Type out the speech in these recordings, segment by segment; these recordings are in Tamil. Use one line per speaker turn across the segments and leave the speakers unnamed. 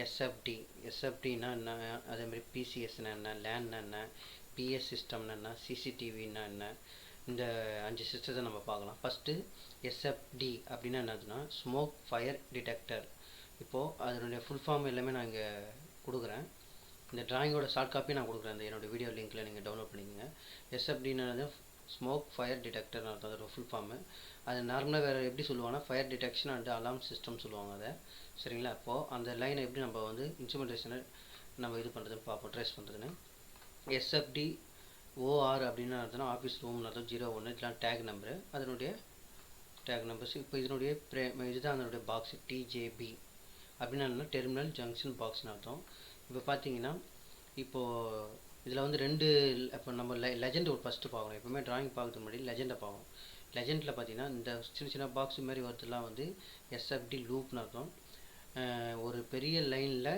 எஸ்எஃப்டி எஸ்எஃப்டினா என்ன, அதேமாதிரி பிசிஎஸ்னா என்ன, லேன்னா என்ன, பிஎஸ் சிஸ்டம்னா என்ன, சிசிடிவின்னா என்ன, இந்த 5 சிஸ்டத்தை நம்ம பார்க்கலாம். ஃபஸ்ட்டு எஸ்எஃப்டி அப்படின்னா என்னதுன்னா ஸ்மோக் ஃபயர் டிடெக்டர். இப்போது அதனுடைய ஃபுல் ஃபார்ம் எல்லாமே நான் இங்கே கொடுக்குறேன். இந்த டிராயிங்கோட ஷார்ட் காப்பி நான் கொடுக்குறேன், அந்த என்னோடய வீடியோ லிங்க்கில் நீங்கள் டவுன்லோட் பண்ணிக்கோங்க. எஸ்எஃப்டின்னு ஸ்மோக் ஃபயர் டிடெக்டர்னு அர்த்தம், அதோட ஃபுல் ஃபார்மு. அது நார்மலாக வேறு எப்படி சொல்லுவாங்கன்னா fire detection and Alam system சொல்லுவாங்க அதை. சரிங்களா? அப்போது அந்த லைனை எப்படி நம்ம வந்து இன்ஸ்ட்ருமெண்டேஷனை நம்ம இது பண்ணுறதுன்னு பார்ப்போம், ட்ரேஸ் பண்ணுறதுன்னு. எஸ்எஃப்டி ஓஆர் அப்படின்னு அர்த்தம்னா ஆஃபீஸ் ரூம்னு அர்த்தம், 01 இதெல்லாம் டேக் நம்பரு, அதனுடைய டேக் நம்பர்ஸ். இப்போ இதனுடைய இதுதான் அதனுடைய பாக்ஸ், டிஜேபி அப்படின்னா டெர்மினல் ஜங்ஷன் பாக்ஸ்னு அர்த்தம். இப்போ பார்த்தீங்கன்னா இப்போது இதில் வந்து ரெண்டு, இப்போ நம்ம லெஜெண்ட் ஒரு ஃபஸ்ட்டு பார்க்கணும். எப்போவுமே ட்ராயிங் பார்க்கறதுக்கு முன்னாடி லெஜெண்டை பார்க்கணும். லெஜெண்டில் பார்த்தீங்கன்னா இந்த சின்ன சின்ன பாக்ஸ் மாதிரி வரதுலாம் வந்து எஸ்எஃப்டி லூப்னு அர்த்தம். ஒரு பெரிய லைனில்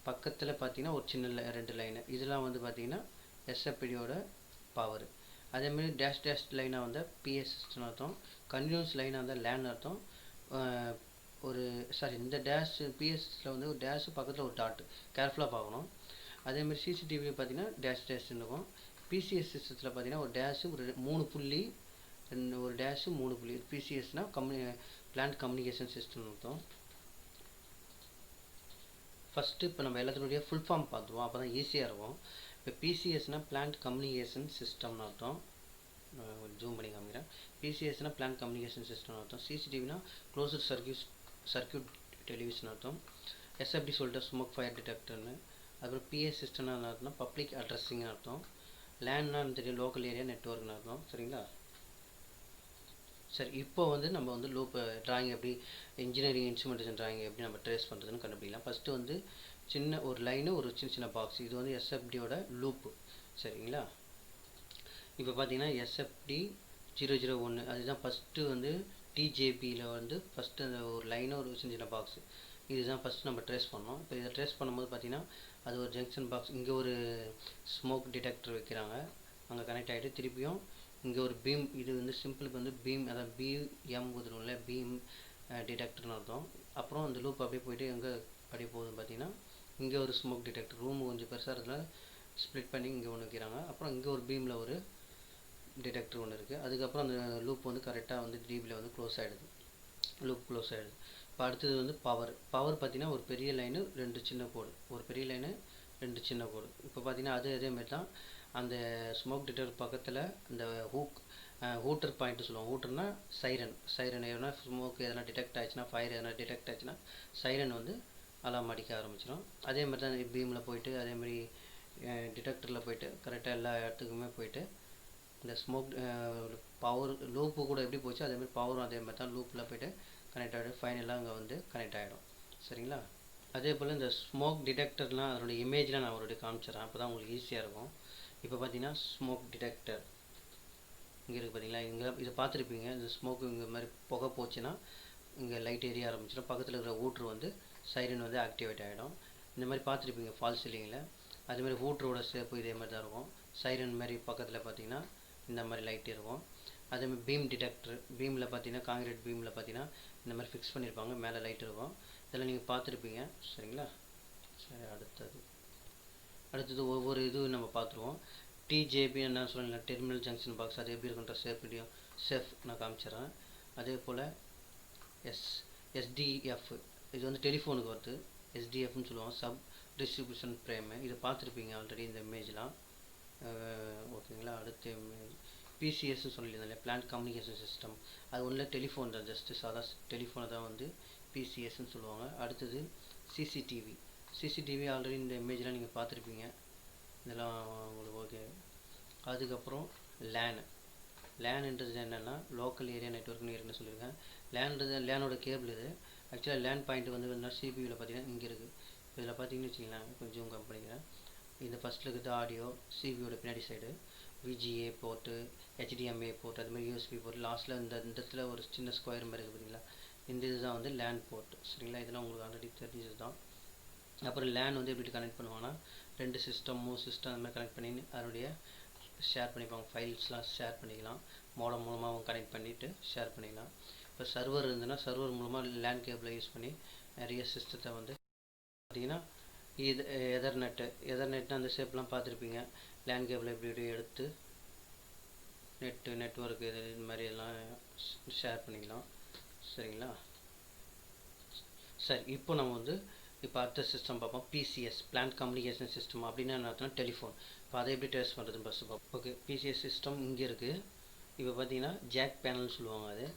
பக்கத்தில் பார்த்தீங்கன்னா ஒரு சின்ன 2 லைனு, இதெல்லாம் வந்து பார்த்தீங்கன்னா எஸ்எஃப்டியோட பவர். அதேமாதிரி டேஷ் டேஷ் லைனாக வந்து பிஎஸ்ன்னு அர்த்தம். கன்டினியூஸ் லைனாக இருந்தால் லேன் அர்த்தம். ஒரு இந்த டேஷ் பிஎஸ்ஸில் வந்து ஒரு டேஷு பக்கத்தில் ஒரு டாட், கேர்ஃபுல்லாக பார்க்கணும். அதேமாதிரி சிசிடிவி பார்த்தீங்கன்னா டேஷ் டேஷ்னு இருக்கும். பிசிஎஸ் சிஸ்டத்தில் பார்த்தீங்கன்னா ஒரு டேஷு, ஒரு 3 புள்ளி, ஒரு டேஷு 3 புள்ளி. பிசிஎஸ்னால் பிளான்ட் கம்யூனிகேஷன் சிஸ்டம்னு அர்த்தம். ஃபஸ்ட்டு இப்போ நம்ம எல்லாத்தினுடைய ஃபுல் ஃபார்ம் பார்த்துருவோம், அப்போ தான் ஈஸியாக இருக்கும். இப்போ பிசிஎஸ்னால் பிளான்ட் கம்யூனிகேஷன் சிஸ்டம்னு அர்த்தம். ஜூம் பண்ணி காமிக்கிறேன். பிசிஎஸ்னால் பிளான்ட் கம்யூனிகேஷன் சிஸ்டம்னு அர்த்தம். சிசிடிவினா க்ளோஸ்டு சர்க்யூட் டெலிவிஷன் அர்த்தம். எஸ்எஃப்டி சொல்லிட்டு ஸ்மோக் ஃபயர் டிடெக்டர்னு. அப்புறம் பிஎஸ் சிஸ்டம்னா அர்த்தம் பப்ளிக் அட்ரஸிங்னு அர்த்தம். லேன்னா தெரியும், லோக்கல் ஏரியா நெட்ஒர்க்னு அர்த்தம். சரிங்களா? சரி, இப்போ வந்து நம்ம வந்து லூப் ட்ராயிங் எப்படி இன்ஜினியரிங் இன்ஸ்ட்ருமெண்டேஷன் ட்ராயிங் எப்படி நம்ம ட்ரேஸ் பண்ணுறதுன்னு கண்டுபிடிக்கலாம். ஃபஸ்ட்டு வந்து சின்ன ஒரு லைனு, ஒரு சின்ன சின்ன பாக்ஸ், இது வந்து எஸ்எஃப்டியோட லூப்பு. சரிங்களா? இப்போ பார்த்தீங்கன்னா எஸ்எஃப்டி 001 அதுதான் ஃபஸ்ட்டு வந்து டிஜேபியில் வந்து ஃபஸ்ட்டு அந்த ஒரு லைனு, ஒரு சின்ன சின்ன பாக்ஸு, இதுதான் ஃபஸ்ட்டு நம்ம ட்ரேஸ் பண்ணோம். இப்போ இதை ட்ரேஸ் பண்ணும்போது பார்த்தீங்கன்னா அது ஒரு ஜங்ஷன் பாக்ஸ், இங்கே ஒரு ஸ்மோக் டிடெக்டர் வைக்கிறாங்க, அங்கே கனெக்ட் ஆகிட்டு திருப்பியும் இங்கே ஒரு பீம், இது வந்து சிம்பிளுக்கு வந்து பீம், அதாவது பிஎம் கொடுத்துருவோம்ல, பீம் டிடெக்டர்னு அர்த்தம். அப்புறம் அந்த லூப் அப்படியே போயிட்டு எங்கே அப்படியே போகுதுன்னு பார்த்தீங்கன்னா இங்கே ஒரு ஸ்மோக் டிடெக்டர், ரூம் கொஞ்சம் பெருசாக இருக்கிறதுல ஸ்ப்ளிட் பண்ணி இங்கே ஒன்று வைக்கிறாங்க. அப்புறம் இங்கே ஒரு பீமில் ஒரு டிடெக்டர் ஒன்று இருக்குது. அதுக்கப்புறம் அந்த லூப் வந்து கரெக்டாக வந்து டிபியில் வந்து க்ளோஸ் ஆகிடுது, லூப் க்ளோஸ் ஆகிடுது. இப்போ அடுத்தது வந்து பவர் பார்த்தீங்கன்னா ஒரு பெரிய லைனு, 2 சின்ன கோடு, ஒரு பெரிய லைனு 2 சின்ன கோடு. இப்போ பார்த்தீங்கன்னா அதேமாதிரி தான் அந்த ஸ்மோக் டிடெக்டர் பக்கத்தில் அந்த ஹூட்டர் பாயிண்ட்டு சொல்லுவாங்க. ஹூட்டர்னா சைரன் எதனா ஸ்மோக் எதனா டிடெக்ட் ஆச்சுன்னா, ஃபயர் எதனா டிடெக்ட் ஆச்சுன்னா சைரன் வந்து அலாம் அடிக்க ஆரம்பிச்சிடும். அதேமாதிரி தான் பீமில் போயிட்டு, அதேமாதிரி டிடெக்டரில் போயிட்டு கரெக்டாக எல்லா இடத்துக்குமே போயிட்டு இந்த ஸ்மோக் பவர் லூப்பு கூட எப்படி போச்சு அதேமாதிரி பவரும் அதேமாதிரி தான் லூப்பில் போயிட்டு கனெக்ட் ஆகிடும், ஃபைனலாக அங்கே வந்து கனெக்ட் ஆகிடும். சரிங்களா? அதே போல் இந்த ஸ்மோக் டிடெக்டர்லாம் அதோட இமேஜ்லாம் நான் அவருடைய காமிச்சிடறேன், அப்போ தான் உங்களுக்கு ஈஸியாக இருக்கும். இப்போ பார்த்தீங்கன்னா ஸ்மோக் டிடெக்டர் இங்கே இருக்குது பார்த்தீங்களா, இங்கே இதை பார்த்துருப்பீங்க. இந்த ஸ்மோக்கு இங்கே மாதிரி புகை போச்சுன்னா இங்கே லைட் எரிய ஆரம்பிச்சிடும், பக்கத்தில் இருக்கிற ஊட்ரு வந்து சைரன் வந்து ஆக்டிவேட் ஆகிடும். இந்த மாதிரி பார்த்துருப்பீங்க ஃபால்ஸ் சீலிங்கில். அதுமாதிரி ஊட்ரோட ஷேப்பு இதே மாதிரி தான் இருக்கும். சைரன் மாதிரி பக்கத்தில் பார்த்தீங்கன்னா இந்த மாதிரி லைட் இருக்கும். அதேமாதிரி பீம் டிடெக்டர், பீமில் பார்த்தீங்கன்னா காங்கிரீட் பீமில் பார்த்தீங்கன்னா இந்த மாதிரி ஃபிக்ஸ் பண்ணியிருப்பாங்க, மேலே லைட் இருக்கும். இதெல்லாம் நீங்கள் பார்த்துருப்பீங்க. சரிங்களா? சரி, அடுத்தது ஒவ்வொரு இதுவும் நம்ம பார்த்துருவோம். டிஜேபி என்ன சொல்லலாம், டெர்மினல் ஜங்ஷன் பாக்ஸ், அது எப்படி இருக்குன்ற ஷேப் நான் காமிச்சிடறேன். அதே போல் எஸ்டிஎஃப், இது வந்து டெலிஃபோனுக்கு வருது, எஸ்டிஎஃப்னு சொல்லுவோம், சப் டிஸ்ட்ரிபியூஷன் ஃப்ரேமு. இதை பார்த்துருப்பீங்க ஆல்ரெடி இந்த இமேஜ்லாம். ஓகேங்களா? அடுத்த இமேஜ் பிசிஎஸ்ன்னு சொல்லியிருந்தாலே பிளான்ட் கம்யூனிகேஷன் சிஸ்டம், அது ஒன்றில் டெலிஃபோன் தான், ஜஸ்ட்டு சாதா டெலிஃபோனை தான் வந்து பிசிஎஸ்ன்னு சொல்லுவாங்க. அடுத்தது சிசிடிவி ஆல்ரெடி இந்த இமேஜ்லாம் நீங்கள் பார்த்துருப்பீங்க, இதெல்லாம் உங்களுக்கு ஓகே. அதுக்கப்புறம் லேன்ன்றது என்னென்னா லோக்கல் ஏரியா நெட்ஒர்க்னு இருக்குன்னு சொல்லியிருக்கேன். லேனோட கேபிள் இது. ஆக்சுவலாக லேன் பாயிண்ட் வந்து சிபியூவில் பார்த்தீங்கன்னா இங்கே இருக்குது. இதில் பார்த்தீங்கன்னு வச்சிங்களேன், கொஞ்சம் ஜூம் பண்ணிக்கிறேன். இந்த ஃபஸ்ட்டில் இருக்கிறது ஆடியோ, சிபியோட பின்னாடி side VGA port, HDMI port, அதுமாதிரி யூஎஸ்பி போர்ட், லாஸ்ட்டில் இந்த இடத்துல ஒரு சின்ன ஸ்கொயர் மாதிரி இருக்குது பார்த்தீங்களா, இந்த இதுதான் வந்து லேன் போர்ட். சரிங்களா? இதெல்லாம் உங்களுக்கு ஆல்ரெடி தெரிஞ்சது தான். அப்புறம் லேன் வந்து எப்படி கனெக்ட் பண்ணுவாங்கன்னா 2 சிஸ்டம் அந்த மாதிரி கனெக்ட் பண்ணி அதனுடைய ஷேர் பண்ணிப்பாங்க, ஃபைல்ஸ்லாம் ஷேர் பண்ணிக்கலாம், மோடம் மூலமாக கனெக்ட் பண்ணிவிட்டு ஷேர் பண்ணிக்கலாம். இப்போ சர்வர் இருந்ததுன்னா சர்வர் மூலமாக லேன் கேபிளை யூஸ் பண்ணி நிறைய சிஸ்டத்தை வந்து பார்த்தீங்கன்னா இது எதர்நெட்னா அந்த ஷேப்லாம் பார்த்துருப்பீங்க. லேண்ட் கேபிள் எப்படி எடுத்து நெட்ஒர்க் இது மாதிரி எல்லாம் ஷேர் பண்ணிக்கலாம். சரிங்களா? சரி, இப்போ நம்ம வந்து அடுத்த சிஸ்டம் பார்ப்போம். பிசிஎஸ், பிளான்ட் கம்யூனிகேஷன் சிஸ்டம் அப்படின்னா என்ன? டெலிஃபோன். இப்போ அதை எப்படி ட்ரேஸ் பண்ணுறதுன்னு ஃபஸ்ட்டு பார்ப்போம். ஓகே, பிசிஎஸ் சிஸ்டம் இங்கே இருக்குது. இப்போ பார்த்தீங்கன்னா ஜாக் பேனல்னு சொல்லுவாங்க அது.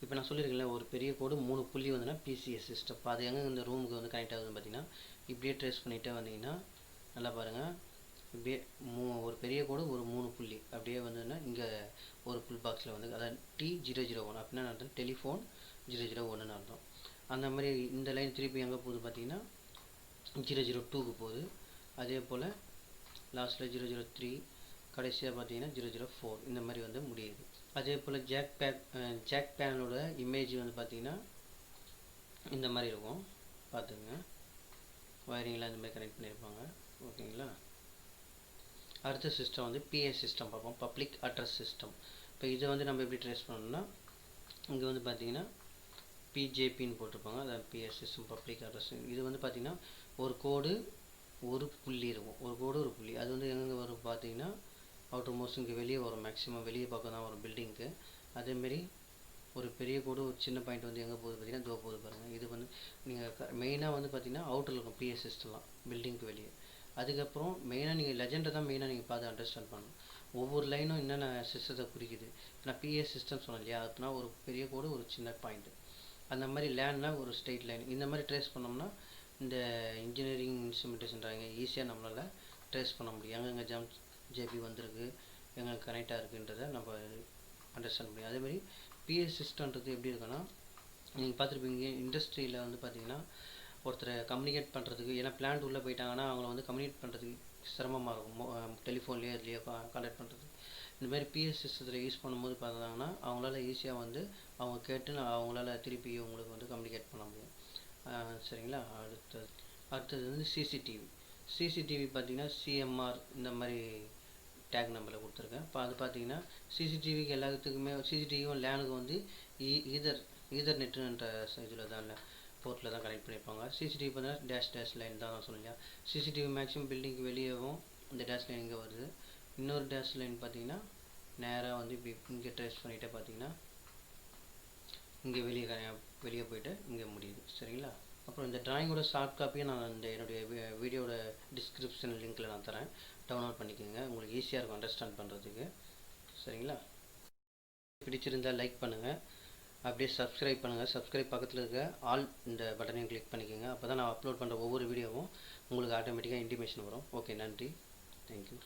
இப்போ நான் சொல்லியிருக்கேன்ல, ஒரு பெரிய கோடு 3 புள்ளி வந்துன்னா பிசிஎஸ் சிஸ்டம். இப்போ அது எங்கே இந்த ரூமுக்கு வந்து கனெக்ட் ஆகுதுன்னு பார்த்தீங்கன்னா, இப்படியே ட்ரேஸ் பண்ணிகிட்டே வந்தீங்கன்னா நல்லா பாருங்கள். இப்படியே ஒரு பெரிய கோடு ஒரு 3 புள்ளி அப்படியே வந்துன்னா இங்கே ஒரு புல் பாக்ஸில் வந்து அதாவது T001 அப்படின்னா அர்த்தம் டெலிஃபோன் 001ன்னு அர்த்தம். அந்த மாதிரி இந்த லைன் திருப்பி எங்கே போகுது பார்த்தீங்கன்னா 002க்கு போகுது. அதே போல் லாஸ்ட்டில் 003, கடைசியாக பார்த்தீங்கன்னா 004 இந்த மாதிரி வந்து முடியுது. அதே போல் ஜாக் பேனலோட இமேஜ் வந்து பார்த்தீங்கன்னா இந்த மாதிரி இருக்கும். பார்த்துங்க, வயரிங்லாம் இந்த மாதிரி கனெக்ட் பண்ணியிருப்பாங்க. ஓகேங்களா? அடுத்த சிஸ்டம் வந்து பிஎஸ் சிஸ்டம் பார்ப்போம். Public address system. இப்போ இதை வந்து நம்ம எப்படி ட்ரேஸ் பண்ணணும்னா, இங்கே வந்து பார்த்தீங்கன்னா பிஜேபின்னு போட்டிருப்பாங்க. அதான் பிஎஸ் சிஸ்டம், பப்ளிக் அட்ரஸ். இது வந்து பார்த்தீங்கன்னா ஒரு கோடு ஒரு புள்ளி இருக்கும். ஒரு கோடு ஒரு புள்ளி. அது வந்து எங்கெங்கே வரும் பார்த்தீங்கன்னா அவுட்டர் மோஸ்ட் இங்கே வெளியே வரும். மேக்ஸிமம் வெளியே பக்கம் தான் வரும் பில்டிங்க்கு. அதேமாரி ஒரு பெரிய கோடு ஒரு சின்ன பாயிண்ட் வந்து எங்கே போகுது பார்த்தீங்கன்னா இதோ போகுது பாருங்கள். இது வந்து நீங்கள் மெயினாக வந்து பார்த்தீங்கன்னா அவுட்டரில் இருக்கும் பிஎஸ் சிஸ்டம்லாம், பில்டிங்க்கு வெளியே. அதுக்கப்புறம் மெயினாக நீங்கள் லெஜெண்டை தான் மெயினாக நீங்கள் பார்த்து அண்டர்ஸ்டாண்ட் பண்ணணும். ஒவ்வொரு லைனும் என்னென்ன சிஸ்டத்தை குறிக்குது. நான் பிஎஸ் சிஸ்டம் சொன்னேன் இல்லையா, அதுனா ஒரு பெரிய கோடு ஒரு சின்ன பாயிண்ட். அந்த மாதிரி லேண்ட்னா ஒரு ஸ்ட்ரெயிட் லைன். இந்த மாதிரி ட்ரேஸ் பண்ணோம்னா இந்த இன்ஜினியரிங் இன்ஸ்ட்ருமெண்டேஷன் டிராயிங்கை ஈஸியாக நம்மளால் ட்ரேஸ் பண்ண முடியும். எங்கெங்கே ஜேபி வந்திருக்கு, எங்கே கனெக்டாக இருக்குன்றதை நம்ம அண்டர்ஸ்டாண்ட் முடியும். அதேமாதிரி பிஎஸ் சிஸ்டம்ன்றது எப்படி இருக்குன்னா, நீங்கள் பார்த்துருப்பீங்க இண்டஸ்ட்ரியில் வந்து பார்த்தீங்கன்னா ஒருத்தரை கம்யூனிகேட் பண்ணுறதுக்கு, ஏன்னா பிளான்ட் உள்ளே போயிட்டாங்கன்னா அவங்கள வந்து கம்யூனிகேட் பண்ணுறதுக்கு சிரமமாக இருக்கும். டெலிஃபோன்லேயே இதுலேயே கான்டாக்ட் பண்ணுறது. இந்தமாதிரி பிஎஸ் சிஸ்டத்தில் யூஸ் பண்ணும்போது பார்த்தாங்கன்னா அவங்களால ஈஸியாக வந்து அவங்க கேட்டு அவங்களால திருப்பி உங்களுக்கு வந்து கம்யூனிகேட் பண்ண முடியும். சரிங்களா? அடுத்தது வந்து சிசிடிவி பார்த்தீங்கன்னா சிஎம்ஆர் இந்த மாதிரி டேக் நம்பரில் கொடுத்துருக்கேன். இப்போ அது பார்த்தீங்கன்னா சிசிடிவிக்கு எல்லாத்துக்குமே சிசிடிவியும் லேனுக்கு வந்து ஈதர் நெட்டுன்ற இதில் தான் இல்லை போர்ட்டில் தான் கனெக்ட் பண்ணியிருப்பாங்க. சிசிடிவி பார்த்தீங்கன்னா டேஷ் லைன் தான் நான் சொன்னேன். சிசிடிவி மேக்ஸிமம் பில்டிங்க்கு வெளியேவும் இந்த டேஷ் லைன் இங்கே வருது. இன்னொரு டேஷ் லைன் பார்த்தீங்கன்னா நேராக வந்து இப்படி இங்கே ட்ரேஸ் பண்ணிகிட்டே பார்த்தீங்கன்னா இங்கே வெளியே போயிட்டு இங்கே முடியுது. சரிங்களா? அப்புறம் இந்த டிராயிங்கோட ஷார்ட் காப்பியை நான் இந்த என்னுடைய வீடியோட டிஸ்கிரிப்ஷன் லிங்க்கில் நான் தரேன். டவுன்லோட் பண்ணிக்கோங்க, உங்களுக்கு ஈஸியாக இருக்கும் அண்டர்ஸ்டாண்ட் பண்ணுறதுக்கு. சரிங்களா? பிடிச்சிருந்தால் லைக் பண்ணுங்கள், அப்படியே சப்ஸ்கிரைப் பண்ணுங்கள். சப்ஸ்கிரைப் பக்கத்தில் இருக்க ஆல் இந்த பட்டனையும் கிளிக் பண்ணிக்கோங்க. அப்போ தான் நான் அப்லோட் பண்ணுற ஒவ்வொரு வீடியோவும் உங்களுக்கு ஆட்டோமேட்டிக்காக இன்டிமேஷன் வரும். ஓகே, நன்றி, தேங்க்யூ.